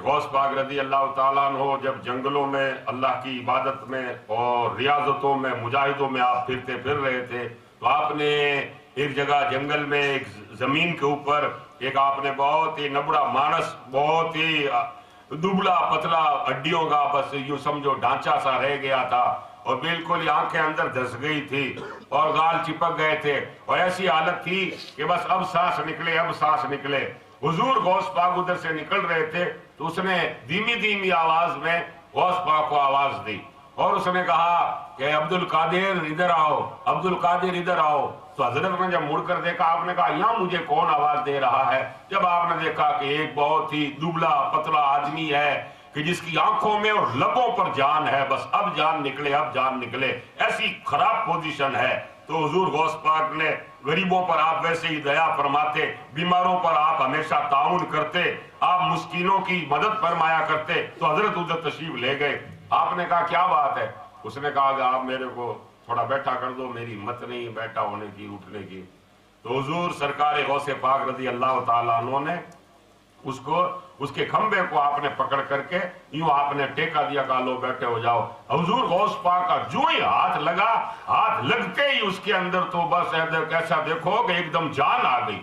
غوث پاک رضی اللہ تعالیٰ عنہ جب جنگلوں میں اللہ کی عبادت میں اور ریاضتوں میں مجاہدوں میں آپ پھرتے پھر رہے تھے تو آپ نے ایک جگہ جنگل میں ایک زمین کے اوپر ایک آپ نے بہت ہی نبڑا مانس، بہت ہی دبلا پتلا ہڈیوں کا بس یوں سمجھو ڈھانچہ سا رہ گیا تھا اور بالکل آنکھیں اندر دھس گئی تھی اور گال چپک گئے تھے اور ایسی حالت تھی کہ بس اب سانس نکلے اب سانس نکلے۔ حضور غوث پاک ادھر سے نکل رہے تھے تو اس نے دھیمی دھیمی آواز میں غوث پاک کو آواز دی اور اس نے کہا کہ عبد القادر ادھر آؤ، عبد القادر ادھر آؤ۔ تو حضرت نے جب مڑ کر دیکھا آپ نے کہا یہاں مجھے کون آواز دے رہا ہے؟ جب آپ نے دیکھا کہ ایک بہت ہی دبلا پتلا آدمی ہے کہ جس کی آنکھوں میں اور لبوں پر جان ہے، بس اب جان نکلے اب جان نکلے، ایسی خراب پوزیشن ہے۔ تو حضور غوث پاک نے غریبوں پر آپ ویسے ہی دیا فرماتے، بیماروں پر آپ ہمیشہ تعاون کرتے، آپ مسکینوں کی مدد فرمایا کرتے۔ تو حضرت ادھر تشریف لے گئے۔ آپ نے کہا کیا بات ہے؟ اس نے کہا کہ آپ میرے کو تھوڑا بیٹھا کر دو، میری ہمت نہیں بیٹھا ہونے کی اٹھنے کی۔ تو حضور سرکار غوث پاک رضی اللہ تعالیٰ عنہ نے اس کے کھمبے کو آپ نے پکڑ کر کے یوں آپ نے ٹیکا دیا، کہا لو بیٹھے ہو جاؤ۔ حضور غوث پاک کا جو ہی ہاتھ لگا، ہاتھ لگتے ہی اس کے اندر تو بس ایسا دیکھو کہ ایک دم جان آ گئی،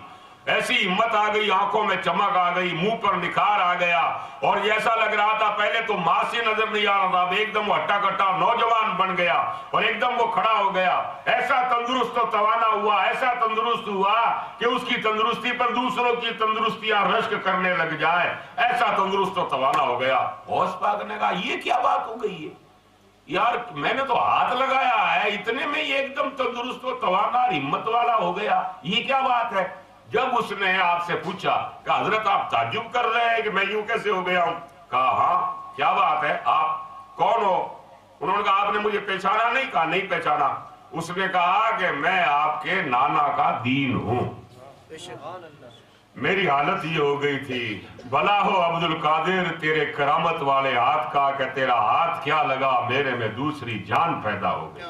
ایسی ہمت آ گئی، آنکھوں میں چمک آ گئی، منہ پر نکھار آ گیا اور ایسا لگ رہا تھا پہلے تو ماں سے نظر نہیں آ رہا تھا، اب ایک دم وہ ہٹا کٹا نوجوان بن گیا اور ایک دم وہ کھڑا ہو گیا۔ ایسا تندرست و توانا ہوا، ایسا تندرست ہوا کہ اس کی تندرستی پر دوسروں کی تندرستیاں رشک کرنے لگ جائے، ایسا تندرست و توانا ہو گیا۔ غوث پاک نے کہا یہ کیا بات ہو گئی ہے یار، میں نے تو ہاتھ لگایا ہے اتنے میں یہ ایک دم تندرست و توانا اور ہمت والا ہو گیا، یہ کیا بات ہے؟ جب اس نے آپ سے پوچھا کہ حضرت آپ تعجب کر رہے ہیں کہ میں یوں کیسے ہو گیا ہوں؟ کہا ہاں کیا بات ہے، آپ کون ہو؟ انہوں نے کہا آپ نے مجھے پہچانا نہیں؟ کہا نہیں پہچانا۔ اس نے کہا کہ میں آپ کے نانا کا دین ہوں۔ میری حالت یہ ہو گئی تھی، بھلا ہو عبد القادر تیرے کرامت والے ہاتھ کا کہ تیرا ہاتھ کیا لگا میرے میں دوسری جان پیدا ہو گئی۔